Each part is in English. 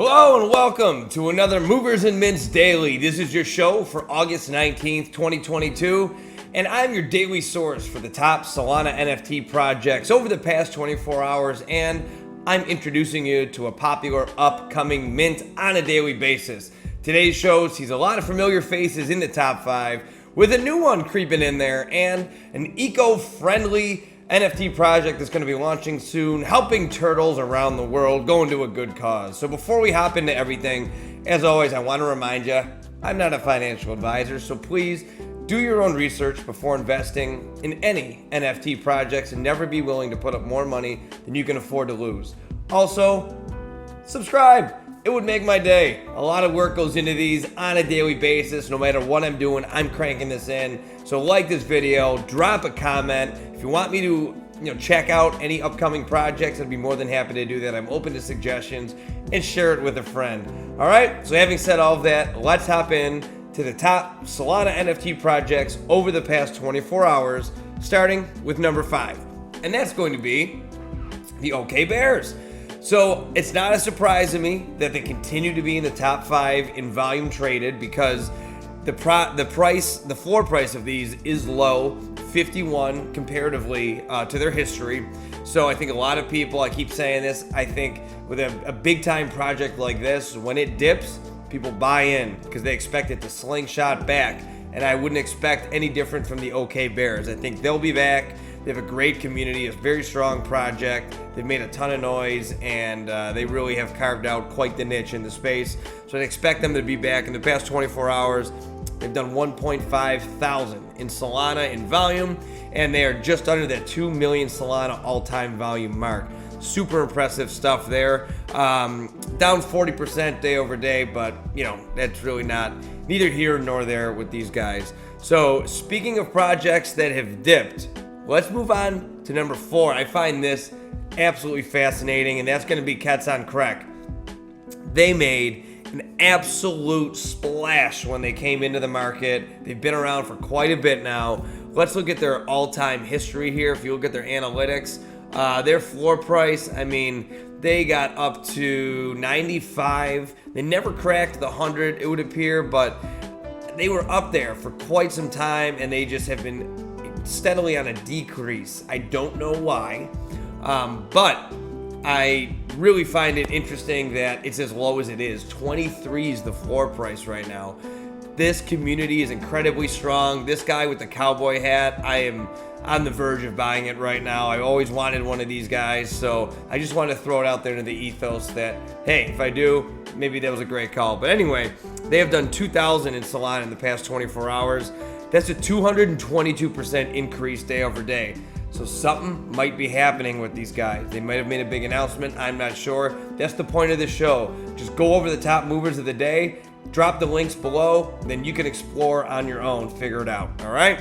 Hello and welcome to another Movers and Mints Daily. This is your show for August 19th, 2022, and I'm your daily source for the top Solana NFT projects over the past 24 hours, and I'm introducing you to a popular upcoming mint on a daily basis. Today's show sees a lot of familiar faces in the top 5, with a new one creeping in there, and an eco-friendly NFT project that's going to be launching soon, helping turtles around the world, going to a good cause. So before we hop into everything, as always, I want to remind you, I'm not a financial advisor, so please do your own research before investing in any NFT projects and never be willing to put up more money than you can afford to lose. Also, subscribe. It would make my day. A lot of work goes into these on a daily basis. No matter what I'm doing, I'm cranking this in. So like this video, drop a comment. If you want me to check out any upcoming projects, I'd be more than happy to do that. I'm open to suggestions and share it with a friend. All right, so having said all of that, let's hop in to the top Solana NFT projects over the past 24 hours, starting with number 5. And that's going to be the OK Bears. So it's not a surprise to me that they continue to be in the top 5 in volume traded because the floor price of these is low, 51 comparatively to their history. So I think a lot of people, I keep saying this, I think with a big time project like this, when it dips, people buy in because they expect it to slingshot back. And I wouldn't expect any different from the OK Bears. I think they'll be back. They have a great community, a very strong project. They've made a ton of noise, and they really have carved out quite the niche in the space. So I'd expect them to be back. In the past 24 hours, they've done 1.5 thousand in Solana in volume, and they are just under that 2 million Solana all-time volume mark. Super impressive stuff there. Down 40% day over day, but that's really neither here nor there with these guys. So speaking of projects that have dipped, let's move on to number 4. I find this absolutely fascinating, and that's going to be CREK. They made an absolute splash when they came into the market. They've been around for quite a bit now. Let's look at their all-time history here. If you look at their analytics, their floor price, they got up to 95. They never cracked the 100, it would appear, but they were up there for quite some time, and they just have been steadily on a decrease. I don't know why, but I really find it interesting that it's as low as it is. 23 is the floor price right now. This community is incredibly strong. This guy with the cowboy hat, I am on the verge of buying it right now. I always wanted one of these guys, so I just wanted to throw it out there to the ethos that, hey, if I do, maybe that was a great call. But anyway, they have done 2,000 in Solana in the past 24 hours. That's a 222% increase day over day. So something might be happening with these guys. They might have made a big announcement. I'm not sure. That's the point of the show. Just go over the top movers of the day, drop the links below, then you can explore on your own, figure it out. All right?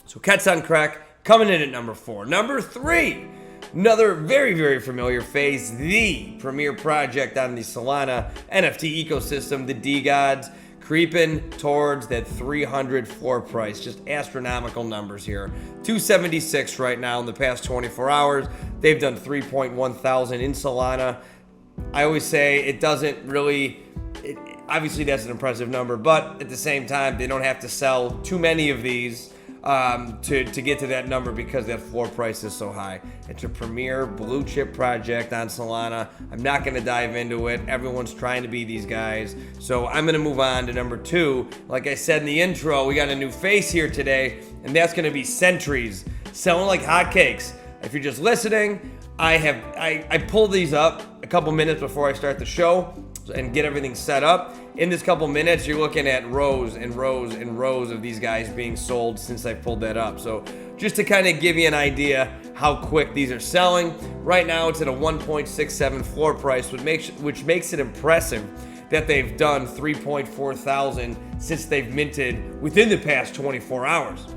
So CREK coming in at number 4. Number 3, another very, very familiar face, the premier project on the Solana NFT ecosystem, the DeGods, creeping towards that 300 floor price. Just astronomical numbers here. 276 right now in the past 24 hours. They've done 3.1 thousand in Solana. I always say it doesn't really, obviously that's an impressive number, but at the same time, they don't have to sell too many of these to get to that number because that floor price is so high. It's a premier blue chip project on Solana. I'm not going to dive into it. Everyone's trying to be these guys. So I'm going to move on to number 2. Like I said in the intro, we got a new face here today, and that's going to be Sentries, selling like hotcakes. If you're just listening, I pulled these up a couple minutes before I start the show and get everything set up. In this couple minutes, you're looking at rows and rows and rows of these guys being sold since I pulled that up. So just to kind of give you an idea how quick these are selling. Right now, it's at a 1.67 floor price, which makes it impressive that they've done 3.4 thousand since they've minted within the past 24 hours.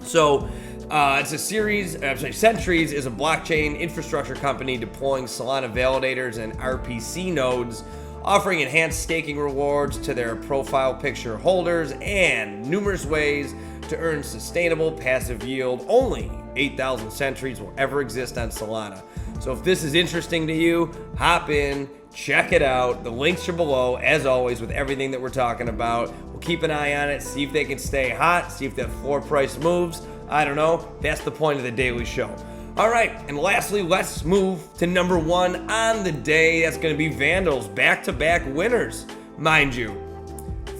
So it's a series, Sentries is a blockchain infrastructure company deploying Solana validators and RPC nodes, offering enhanced staking rewards to their profile picture holders and numerous ways to earn sustainable passive yield. Only 8,000 Sentries will ever exist on Solana. So if this is interesting to you, hop in, Check it out. The links are below, as always, with everything that we're talking about. We'll keep an eye on it, see if they can stay hot, see if that floor price moves. I don't know. That's the point of the daily show. All right, and lastly, let's move to number one on the day. That's going to be Vandals, back-to-back winners, mind you.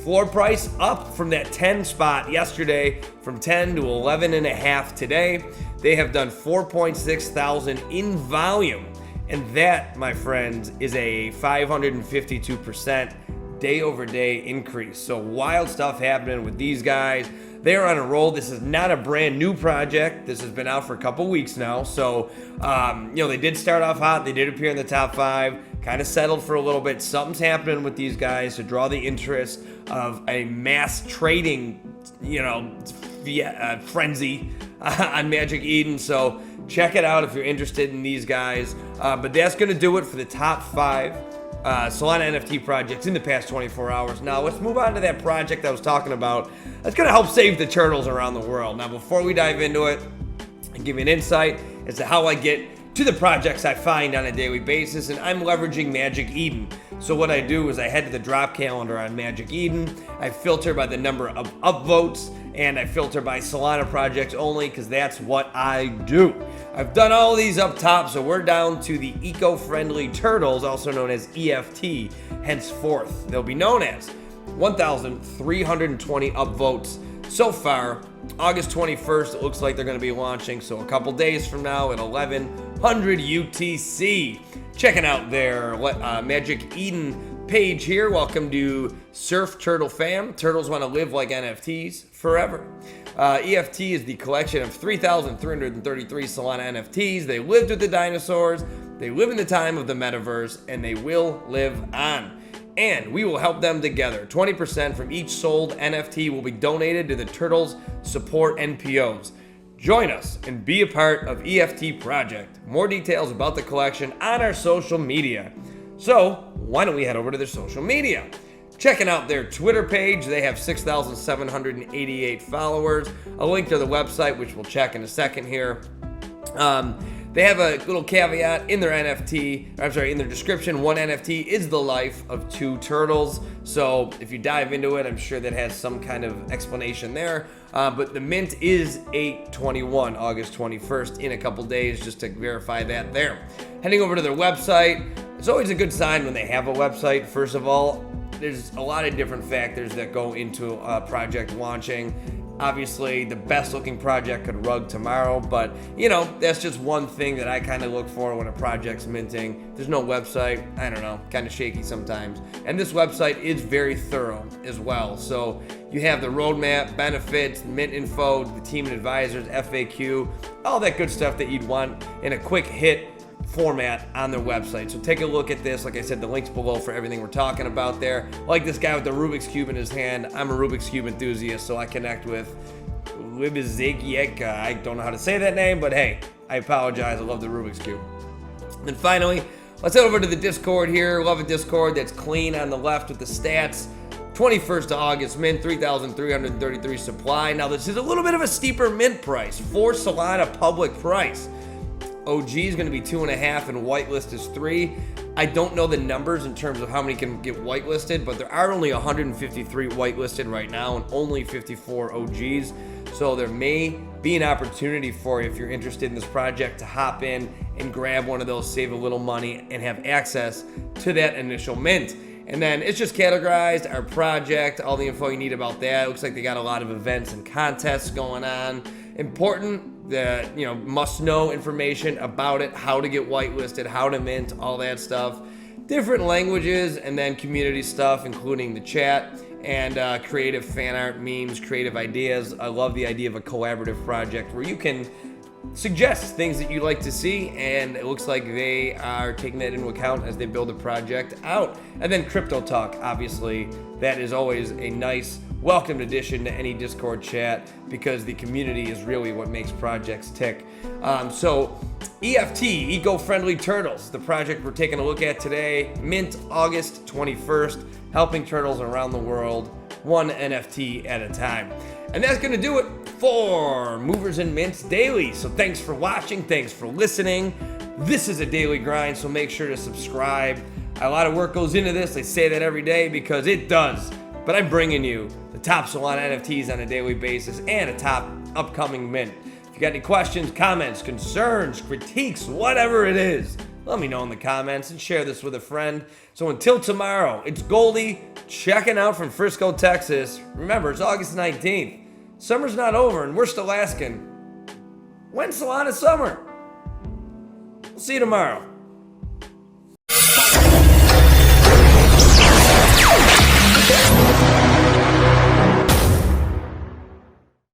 Floor price up from that 10 spot yesterday, from 10 to 11.5 today. They have done 4.6 thousand in volume. And that, my friends, is a 552% day-over-day increase. So wild stuff happening with these guys. They're on a roll. This is not a brand new project. This has been out for a couple weeks now. So, they did start off hot. They did appear in the top 5, kind of settled for a little bit. Something's happening with these guys to draw the interest of a mass trading, frenzy on Magic Eden. So check it out if you're interested in these guys. But that's going to do it for the top 5 Solana NFT projects in the past 24 hours. Now, let's move on to that project I was talking about that's going to help save the turtles around the world. Now, before we dive into it and give you an insight as to how I get to the projects I find on a daily basis, and I'm leveraging Magic Eden. So what I do is I head to the drop calendar on Magic Eden. I filter by the number of upvotes, and I filter by Solana projects only because that's what I do. I've done all of these up top, so we're down to the eco-friendly turtles, also known as EFT, henceforth. They'll be known as 1,320 upvotes so far. August 21st, it looks like they're going to be launching, so a couple days from now at 1100 UTC. Checking out their Magic Eden page here. Welcome to Surf Turtle Fam. Turtles want to live like NFTs forever. EFT is the collection of 3,333 Solana NFTs. They lived with the dinosaurs, they live in the time of the metaverse, and they will live on. And we will help them together. 20% from each sold NFT will be donated to the Turtles Support NPOs. Join us and be a part of EFT Project. More details about the collection on our social media. So why don't we head over to their social media? Checking out their Twitter page, they have 6,788 followers. A link to the website, which we'll check in a second here. They have a little caveat in their in their description. One NFT is the life of 2 turtles. So if you dive into it, I'm sure that has some kind of explanation there. But the mint is 8/21, August 21st, in a couple days, just to verify that there. Heading over to their website, it's always a good sign when they have a website. First of all, there's a lot of different factors that go into a project launching. Obviously, the best looking project could rug tomorrow, but that's just one thing that I kind of look for when a project's minting. There's no website, I don't know, kind of shaky sometimes. And this website is very thorough as well. So you have the roadmap, benefits, mint info, the team and advisors, FAQ, all that good stuff that you'd want in a quick hit format on their website. So take a look at this. Like I said, the link's below for everything we're talking about there. Like this guy with the Rubik's Cube in his hand. I'm a Rubik's Cube enthusiast, so I connect with Libizigieka. I don't know how to say that name, but hey, I apologize. I love the Rubik's Cube. And then finally, let's head over to the Discord here. Love a Discord that's clean on the left with the stats. 21st of August, mint 3,333 supply. Now, this is a little bit of a steeper mint price for Solana public price. OG is going to be 2.5 and whitelist is 3. I don't know the numbers in terms of how many can get whitelisted, but there are only 153 whitelisted right now and only 54 OGs. So there may be an opportunity for you, if you're interested in this project, to hop in and grab one of those, save a little money, and have access to that initial mint. And then it's just categorized, our project, all the info you need about that. It looks like they got a lot of events and contests going on. Important, must know information about it, how to get whitelisted, how to mint, all that stuff. Different languages, and then community stuff, including the chat and creative fan art, memes, creative ideas. I love the idea of a collaborative project where you can suggest things that you'd like to see, and it looks like they are taking that into account as they build the project out. And then crypto talk, obviously, that is always a nice welcomed addition to any Discord chat because the community is really what makes projects tick. So EFT, Eco-Friendly Turtles, the project we're taking a look at today, mint August 21st, helping turtles around the world, one NFT at a time. And that's going to do it for Movers and Mints Daily. So thanks for watching. Thanks for listening. This is a daily grind, so make sure to subscribe. A lot of work goes into this. I say that every day because it does. But I'm bringing you the top Solana NFTs on a daily basis and a top upcoming mint. If you got any questions, comments, concerns, critiques, whatever it is, let me know in the comments and share this with a friend. So until tomorrow, it's Goldie checking out from Frisco, Texas. Remember, it's August 19th. Summer's not over and we're still asking, when's Solana summer? We'll see you tomorrow.